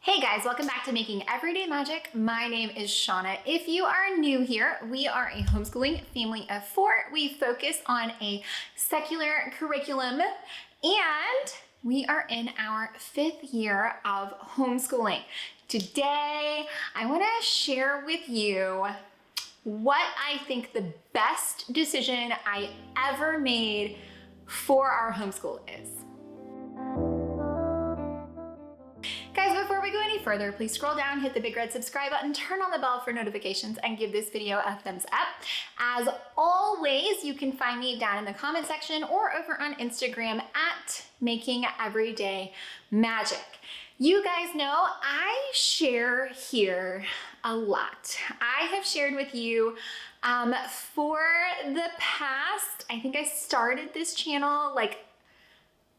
Hey guys, welcome back to Making Everyday Magic. My name is Shanna. If you are new here, we are a homeschooling family of 4. We focus on a secular curriculum and we are in our 5th year of homeschooling. Today, I want to share with you what I think the best decision I ever made for our homeschool is. Guys, before we go any further, please scroll down, hit the big red subscribe button, turn on the bell for notifications, and give this video a thumbs up. As always, you can find me down in the comment section or over on Instagram at Making Everyday Magic. You guys know I share here a lot. I have shared with you for the past, I think I started this channel like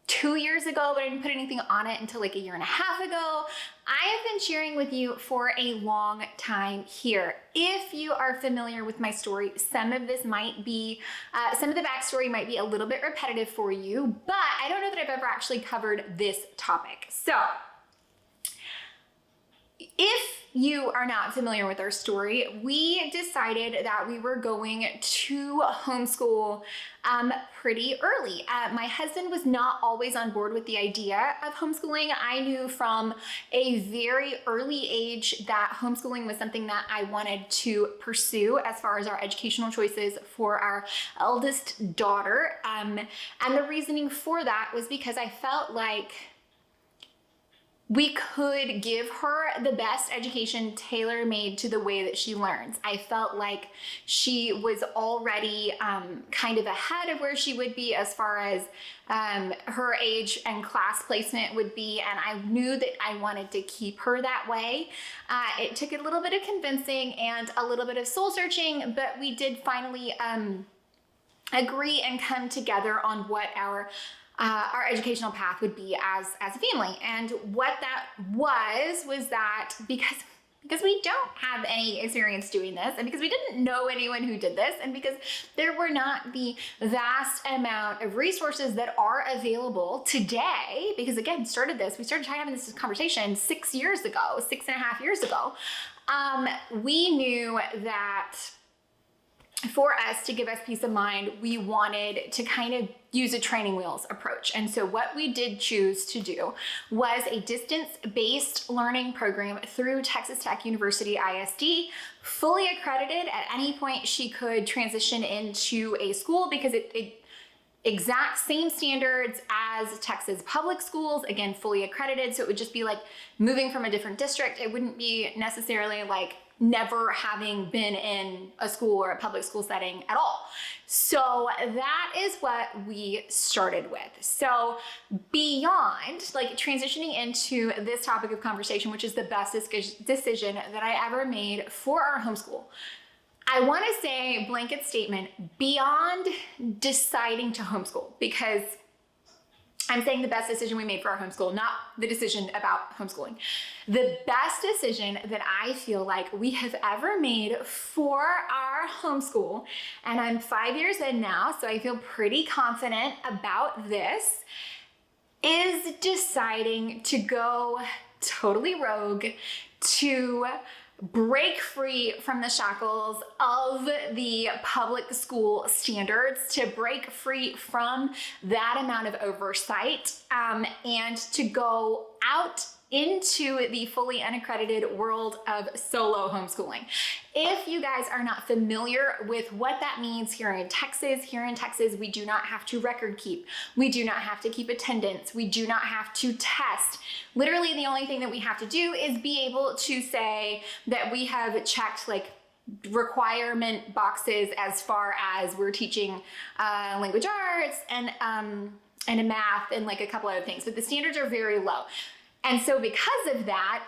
2 years ago, but I didn't put anything on it until like a year and a half ago. I have been sharing with you for a long time here. If you are familiar with my story, some of this might be, some of the backstory might be a little bit repetitive for you, but I don't know that I've ever actually covered this topic. So if you are not familiar with our story, we decided that we were going to homeschool pretty early. My husband was not always on board with the idea of homeschooling. I knew from a very early age that homeschooling was something that I wanted to pursue as far as our educational choices for our eldest daughter. And the reasoning for that was because I felt like we could give her the best education tailor-made to the way that she learns. I felt like she was already kind of ahead of where she would be as far as her age and class placement would be, and I knew that I wanted to keep her that way. It took a little bit of convincing and a little bit of soul searching, but we did finally agree and come together on what our educational path would be as a family. And what that was that because we don't have any experience doing this, and because we didn't know anyone who did this, and because there were not the vast amount of resources that are available today, because again, we started having this conversation 6 years ago, 6.5 years ago, we knew that for us to give us peace of mind, we wanted to kind of use a training wheels approach. And so what we did choose to do was a distance-based learning program through Texas Tech University ISD, fully accredited. At any point she could transition into a school because it exact same standards as Texas public schools, again, fully accredited. So it would just be like moving from a different district. It wouldn't be necessarily like never having been in a school or a public school setting at all. So that is what we started with. So beyond like transitioning into this topic of conversation, which is the best decision that I ever made for our homeschool, I want to say blanket statement beyond deciding to homeschool, because I'm saying the best decision we made for our homeschool, not the decision about homeschooling. The best decision that I feel like we have ever made for our homeschool, and I'm 5 years in now, so I feel pretty confident about this, is deciding to go totally rogue, to break free from the shackles of the public school standards, to break free from that amount of oversight, and to go out into the fully unaccredited world of solo homeschooling. If you guys are not familiar with what that means here in Texas, we do not have to record keep. We do not have to keep attendance. We do not have to test. Literally, the only thing that we have to do is be able to say that we have checked like requirement boxes as far as we're teaching language arts and math and like a couple other things, but the standards are very low. And so because of that,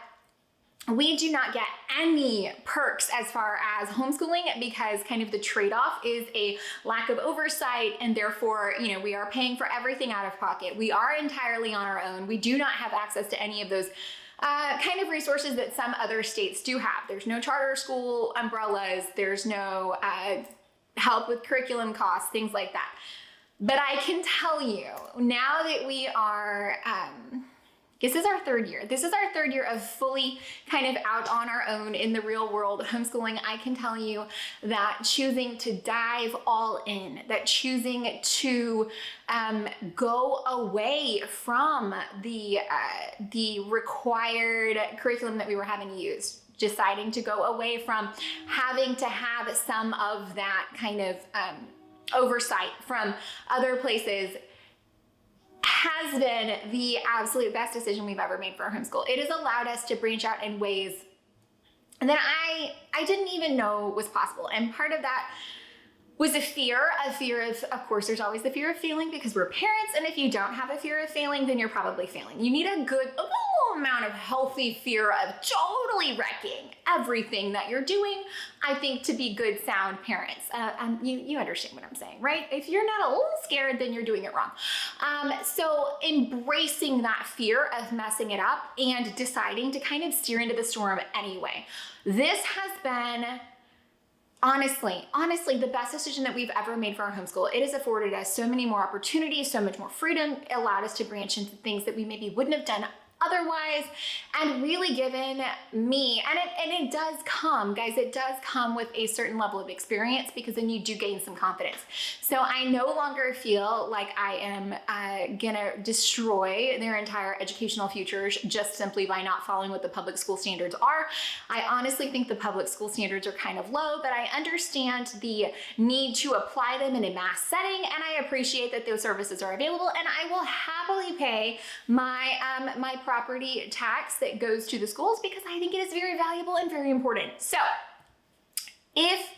we do not get any perks as far as homeschooling, because kind of the trade-off is a lack of oversight, and therefore, you know, we are paying for everything out of pocket. We are entirely on our own. We do not have access to any of those kind of resources that some other states do have. There's no charter school umbrellas. There's no help with curriculum costs, things like that. But I can tell you, now that we are This is our third year. This is our third year of fully kind of out on our own in the real world homeschooling. I can tell you that choosing to dive all in, that choosing to go away from the required curriculum that we were having to use, deciding to go away from having to have some of that kind of oversight from other places, has been the absolute best decision we've ever made for our homeschool. It has allowed us to branch out in ways that I didn't even know was possible. And part of that was a fear of course, there's always the fear of failing because we're parents. And if you don't have a fear of failing, then you're probably failing. You need a little amount of healthy fear of totally wrecking everything that you're doing, I think, to be good, sound parents. You understand what I'm saying, right? If you're not a little scared, then you're doing it wrong. So embracing that fear of messing it up and deciding to kind of steer into the storm anyway. This has been honestly, the best decision that we've ever made for our homeschool. It has afforded us so many more opportunities, so much more freedom, allowed us to branch into things that we maybe wouldn't have done otherwise, and really given me, and it does come, guys, it does come with a certain level of experience, because then you do gain some confidence. So I no longer feel like I am gonna destroy their entire educational futures just simply by not following what the public school standards are. I honestly think the public school standards are kind of low, but I understand the need to apply them in a mass setting, and I appreciate that those services are available, and I will happily pay my my property tax that goes to the schools, because I think it is very valuable and very important. So if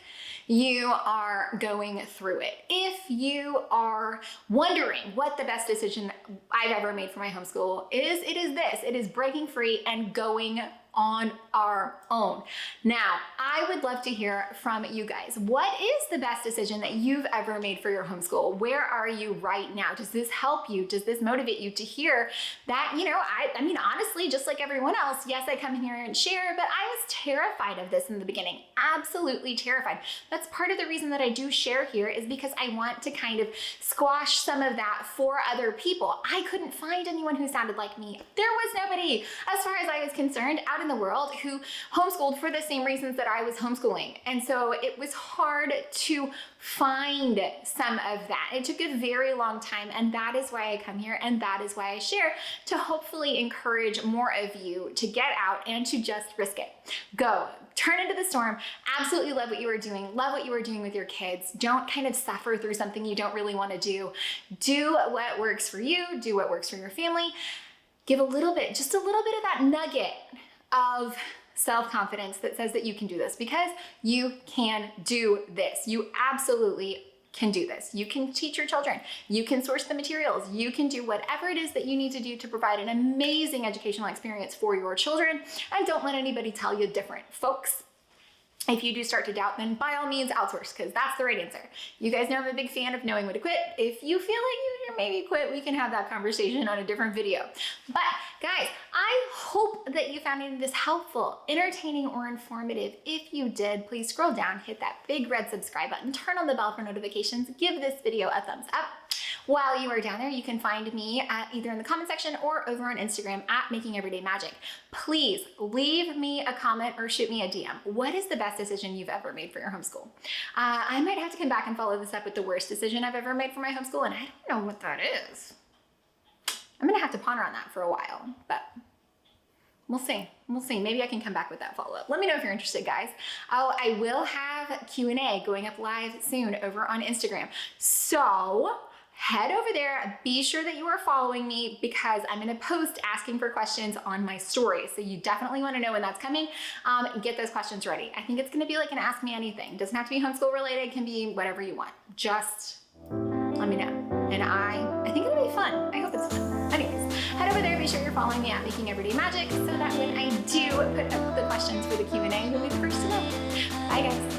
you are going through it, if you are wondering what the best decision I've ever made for my homeschool is, it is this. It is breaking free and going on our own. Now, I would love to hear from you guys. What is the best decision that you've ever made for your homeschool? Where are you right now? Does this help you? Does this motivate you to hear that, you know, I mean, honestly, just like everyone else, yes, I come here and share, but I was terrified of this in the beginning. Absolutely terrified. That's part of the reason that I do share here, is because I want to kind of squash some of that for other people. I couldn't find anyone who sounded like me. There was nobody, as far as I was concerned, out in the world who homeschooled for the same reasons that I was homeschooling. And so it was hard to find some of that. It took a very long time, and that is why I come here, and that is why I share, to hopefully encourage more of you to get out and to just risk it. Go, turn into the storm, absolutely love what you are doing, love what you are doing with your kids. Don't kind of suffer through something you don't really want to do. Do what works for you, do what works for your family. Give a little bit, just a little bit of that nugget of self-confidence that says that you can do this, because you can do this. You absolutely can do this. You can teach your children. You can source the materials. You can do whatever it is that you need to do to provide an amazing educational experience for your children. And don't let anybody tell you different, folks. If you do start to doubt, then by all means outsource, because that's the right answer. You guys know I'm a big fan of knowing when to quit. If you feel like you should maybe quit, we can have that conversation on a different video. But guys, I hope that you found this helpful, entertaining, or informative. If you did, please scroll down, hit that big red subscribe button, turn on the bell for notifications, give this video a thumbs up. While you are down there, you can find me either in the comment section or over on Instagram at Making Everyday Magic. Please leave me a comment or shoot me a DM. What is the best decision you've ever made for your homeschool? I might have to come back and follow this up with the worst decision I've ever made for my homeschool, and I don't know what that is. I'm gonna have to ponder on that for a while, but we'll see. We'll see. Maybe I can come back with that follow-up. Let me know if you're interested, guys. Oh, I will have Q&A going up live soon over on Instagram. So head over there, be sure that you are following me, because I'm gonna post asking for questions on my story. So you definitely wanna know when that's coming. Get those questions ready. I think it's gonna be like an Ask Me Anything. Doesn't have to be homeschool related, can be whatever you want. Just let me know. And I think it'll be fun. I hope it's fun. Anyways, head over there, be sure you're following me at Making Everyday Magic, so that when I do put up the questions for the Q&A, you'll be the first to know. Bye guys.